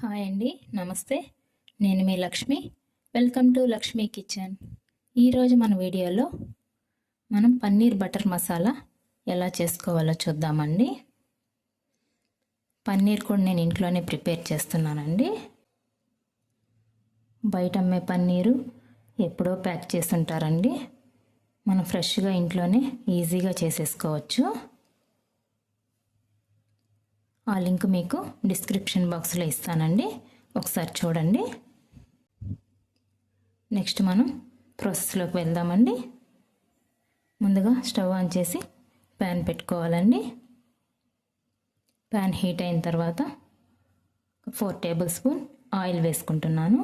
Hi అండి, నమస్తే. నేను మీ Lakshmi. Welcome to Lakshmi kitchen. ఈరోజు మన వీడియోలో మనం పన్నీర్ బటర్ మసాలా ఎలా చేసుకోవాలో చూద్దామండి. పన్నీర్ కూడా నేను ఇంట్లోనే ప్రిపేర్ చేస్తున్నానండి. బయట అమ్మే పన్నీరు ఎప్పుడో ప్యాక్ చేసి ఉంటారండి. మనం ఫ్రెష్గా ఇంట్లోనే ఈజీగా చేసేసుకోవచ్చు. ఆ లింక్ మీకు డిస్క్రిప్షన్ బాక్స్లో ఇస్తానండి, ఒకసారి చూడండి. నెక్స్ట్ మనం ప్రాసెస్లోకి వెళ్దామండి. ముందుగా స్టవ్ ఆన్ చేసి ప్యాన్ పెట్టుకోవాలండి. ప్యాన్ హీట్ అయిన తర్వాత 4 టేబుల్ స్పూన్ ఆయిల్ వేసుకుంటున్నాను.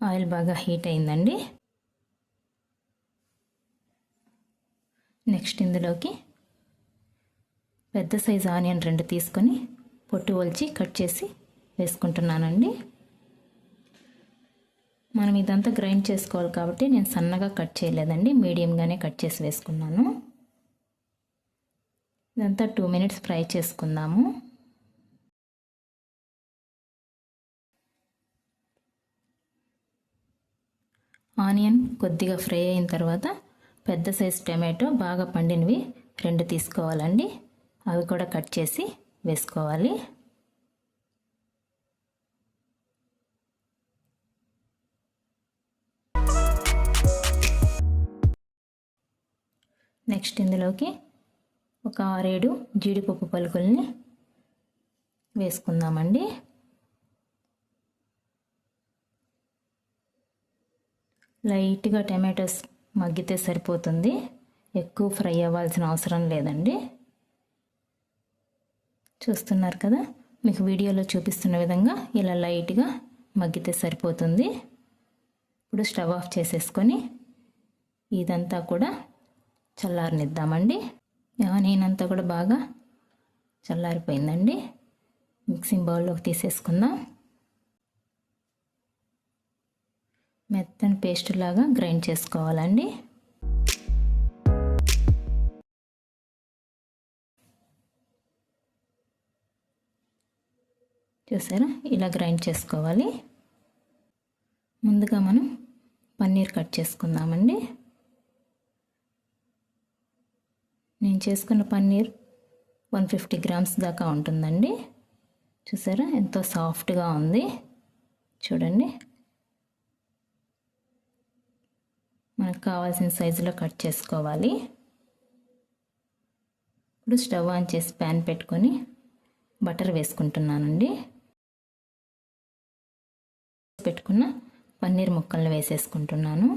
ఆయిల్ బాగా హీట్ అయిందండి. నెక్స్ట్ ఇందులోకి పెద్ద సైజు ఆనియన్ 2 తీసుకొని పొట్టు ఒలిచి కట్ చేసి వేసుకుంటున్నానండి. మనం ఇదంతా గ్రైండ్ చేసుకోవాలి కాబట్టి నేను సన్నగా కట్ చేయలేదండి, మీడియంగానే కట్ చేసి వేసుకున్నాను. ఇదంతా 2 మినిట్స్ ఫ్రై చేసుకుందాము. ఆనియన్ కొద్దిగా ఫ్రై అయిన తర్వాత పెద్ద సైజు టమాటో బాగా పండినవి 2 తీసుకోవాలండి. అవి కూడా కట్ చేసి వేసుకోవాలి. నెక్స్ట్ ఇందులోకి ఒక 6-7 జీడిపప్పు పలుకుల్ని వేసుకుందామండి. లైట్గా టమాటోస్ మగ్గితే సరిపోతుంది, ఎక్కువ ఫ్రై అవ్వాల్సిన అవసరం లేదండి. చూస్తున్నారు కదా, మీకు వీడియోలో చూపిస్తున్న విధంగా ఇలా లైట్గా మగ్గితే సరిపోతుంది. ఇప్పుడు స్టవ్ ఆఫ్ చేసేసుకొని ఇదంతా కూడా చల్లారనిద్దామండి. ఆనియన్ అంతా కూడా బాగా చల్లారిపోయిందండి. మిక్సింగ్ బౌల్లోకి తీసేసుకుందాం. మెత్తని పేస్ట్ లాగా గ్రైండ్ చేసుకోవాలండి. చూసారా, ఇలా గ్రైండ్ చేసుకోవాలి. ముందుగా మనం పన్నీర్ కట్ చేసుకుందామండి. నేను చేసుకున్న పన్నీర్ 150 గ్రామ్స్ దాకా ఉంటుందండి. చూసారా, ఎంతో సాఫ్ట్గా ఉంది. చూడండి, మనకు కావాల్సిన సైజులో కట్ చేసుకోవాలి. ఇప్పుడు స్టవ్ ఆన్ చేసి ప్యాన్ పెట్టుకొని బటర్ వేసుకుంటున్నానండి. పెట్టుకున్న పన్నీర్ ముక్కలను వేసేసుకుంటున్నాను.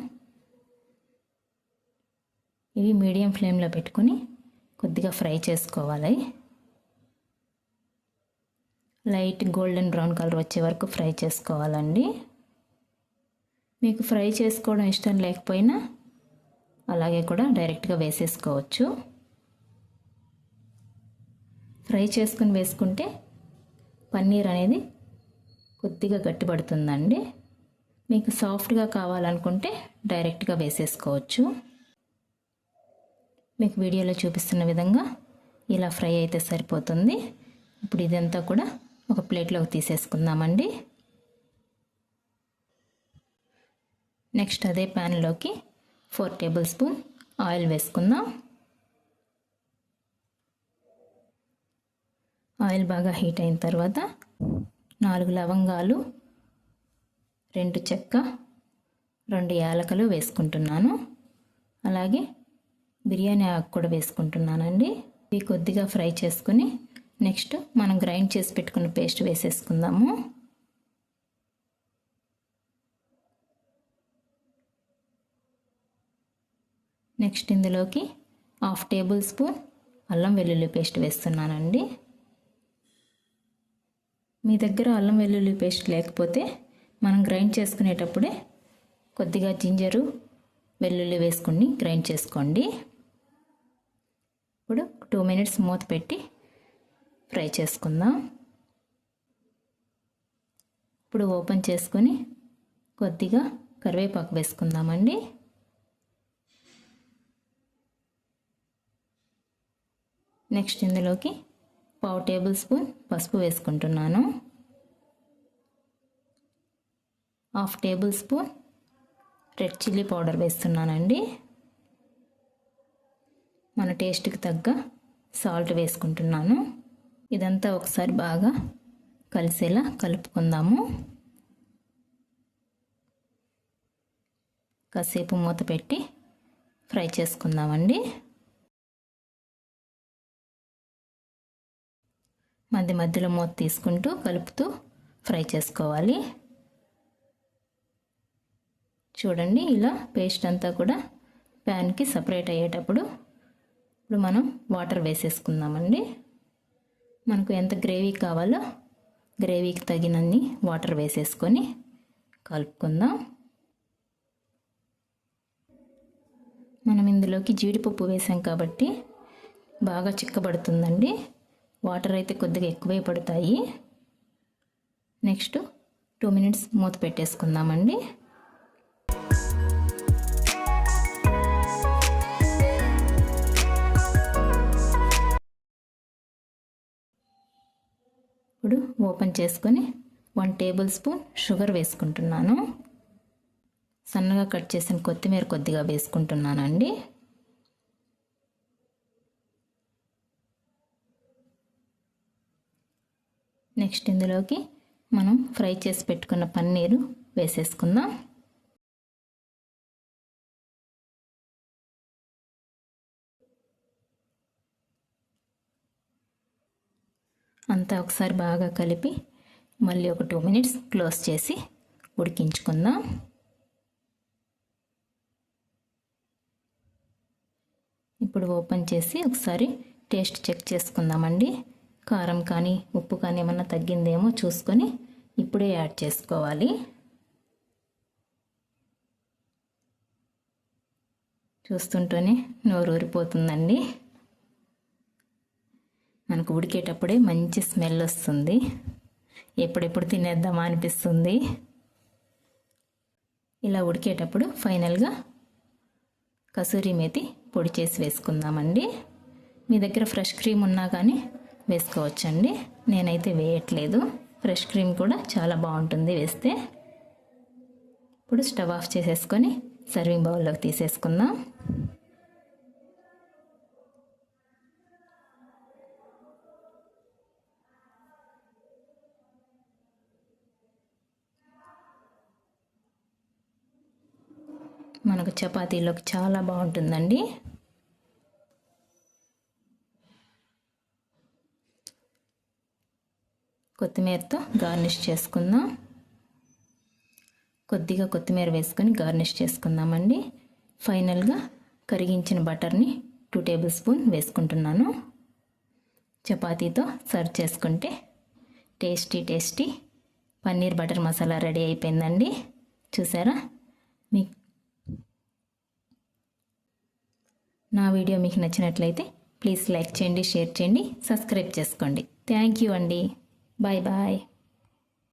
ఇవి మీడియం ఫ్లేమ్లో పెట్టుకొని కొద్దిగా ఫ్రై చేసుకోవాలి. లైట్ గోల్డెన్ బ్రౌన్ కలర్ వచ్చే వరకు ఫ్రై చేసుకోవాలండి. మీకు ఫ్రై చేసుకోవడం ఇష్టం లేకపోయినా అలాగే కూడా డైరెక్ట్గా వేసేసుకోవచ్చు. ఫ్రై చేసుకుని వేసుకుంటే పన్నీర్ అనేది కొద్దిగా గట్టిపడుతుందండి. మీకు సాఫ్ట్గా కావాలనుకుంటే డైరెక్ట్గా వేసేసుకోవచ్చు. మీకు వీడియోలో చూపిస్తున్న విధంగా ఇలా ఫ్రై అయితే సరిపోతుంది. ఇప్పుడు ఇదంతా కూడా ఒక ప్లేట్లోకి తీసేసుకుందామండి. నెక్స్ట్ అదే ప్యాన్లోకి 4 టేబుల్ స్పూన్ ఆయిల్ వేసుకుందాం. ఆయిల్ బాగా హీట్ అయిన తర్వాత 4 లవంగాలు, 2 చెక్క, 2 యాలకులు వేసుకుంటున్నాను. అలాగే బిర్యానీ ఆకు కూడా వేసుకుంటున్నానండి. ఇవి కొద్దిగా ఫ్రై చేసుకుని నెక్స్ట్ మనం గ్రైండ్ చేసి పెట్టుకున్న పేస్ట్ వేసేసుకుందాము. నెక్స్ట్ ఇందులోకి 1/2 టేబుల్ స్పూన్ అల్లం వెల్లుల్లి పేస్ట్ వేస్తున్నానండి. మీ దగ్గర అల్లం వెల్లుల్లి పేస్ట్ లేకపోతే మనం గ్రైండ్ చేసుకునేటప్పుడే కొద్దిగా జింజరు వెల్లుల్లి వేసుకుని గ్రైండ్ చేసుకోండి. ఇప్పుడు 2 మినిట్స్ మూత పెట్టి ఫ్రై చేసుకుందాం. ఇప్పుడు ఓపెన్ చేసుకొని కొద్దిగా కరివేపాకు వేసుకుందామండి. నెక్స్ట్ ఇందులోకి 1/2 టేబుల్ స్పూన్ పసుపు వేసుకుంటున్నాను. 1/2 table spoon red chilli powder వేస్తున్నానండి. మన టేస్ట్కి తగ్గ సాల్ట్ వేసుకుంటున్నాను. ఇదంతా ఒకసారి బాగా కలిసేలా కలుపుకుందాము. కాసేపు మూత పెట్టి ఫ్రై చేసుకుందామండి. మధ్య మధ్యలో మూత తీసుకుంటూ కలుపుతూ ఫ్రై చేసుకోవాలి. చూడండి, ఇలా పేస్ట్ అంతా కూడా ప్యాన్కి సపరేట్ అయ్యేటప్పుడు ఇప్పుడు మనం వాటర్ వేసేసుకుందామండి. మనకు ఎంత గ్రేవీ కావాలో గ్రేవీకి తగినన్ని వాటర్ వేసేసుకొని కలుపుకుందాం. మనం ఇందులోకి జీడిపప్పు వేసాం కాబట్టి బాగా చిక్కబడుతుందండి. వాటర్ అయితే కొద్దిగా ఎక్కువే పడతాయి. నెక్స్ట్ 2 మినిట్స్ మూత పెట్టేసుకుందామండి. ఇప్పుడు ఓపెన్ చేసుకొని 1 టేబుల్ స్పూన్ షుగర్ వేసుకుంటున్నాను. సన్నగా కట్ చేసిన కొత్తిమీర కొద్దిగా వేసుకుంటున్నానండి. నెక్స్ట్ ఇందులోకి మనం ఫ్రై చేసి పెట్టుకున్న పన్నీరు వేసేసుకుందాం. అంతా ఒకసారి బాగా కలిపి మళ్ళీ ఒక 2 మినిట్స్ క్లోజ్ చేసి ఉడికించుకుందాం. ఇప్పుడు ఓపెన్ చేసి ఒకసారి టేస్ట్ చెక్ చేసుకుందామండి. కారం కానీ ఉప్పు కానీ ఏమన్నా తగ్గిందేమో చూసుకొని ఇప్పుడే యాడ్ చేసుకోవాలి. చూస్తుంటేనే నోరు ఊరిపోతుందండి. మనకు ఉడికేటప్పుడే మంచి స్మెల్ వస్తుంది. ఎప్పుడెప్పుడు తినేద్దామా అనిపిస్తుంది. ఇలా ఉడికేటప్పుడు ఫైనల్గా కసూరి మేతి పొడి చేసి వేసుకుందామండి. మీ దగ్గర ఫ్రెష్ క్రీమ్ ఉన్నా కానీ వేసుకోవచ్చండి. నేనైతే వేయట్లేదు. ఫ్రెష్ క్రీమ్ కూడా చాలా బాగుంటుంది వేస్తే. ఇప్పుడు స్టవ్ ఆఫ్ చేసేసుకొని సర్వింగ్ బౌల్లోకి తీసేసుకుందాం. మనకు చపాతీలోకి చాలా బాగుంటుందండి. కొత్తిమీరతో గార్నిష్ చేసుకుందాం. కొద్దిగా కొత్తిమీర వేసుకొని గార్నిష్ చేసుకుందామండి. ఫైనల్గా కరిగించిన బటర్ని 2 టేబుల్ స్పూన్ వేసుకుంటున్నాను. చపాతీతో సర్వ్ చేసుకుంటే tasty paneer butter masala ready అయిపోయిందండి. చూసారా? నా వీడియో మీకు నచ్చినట్లయితే ప్లీజ్ లైక్ చేయండి, షేర్ చేయండి, సబ్స్క్రైబ్ చేసుకోండి. థ్యాంక్ యూ అండి. Bye bye.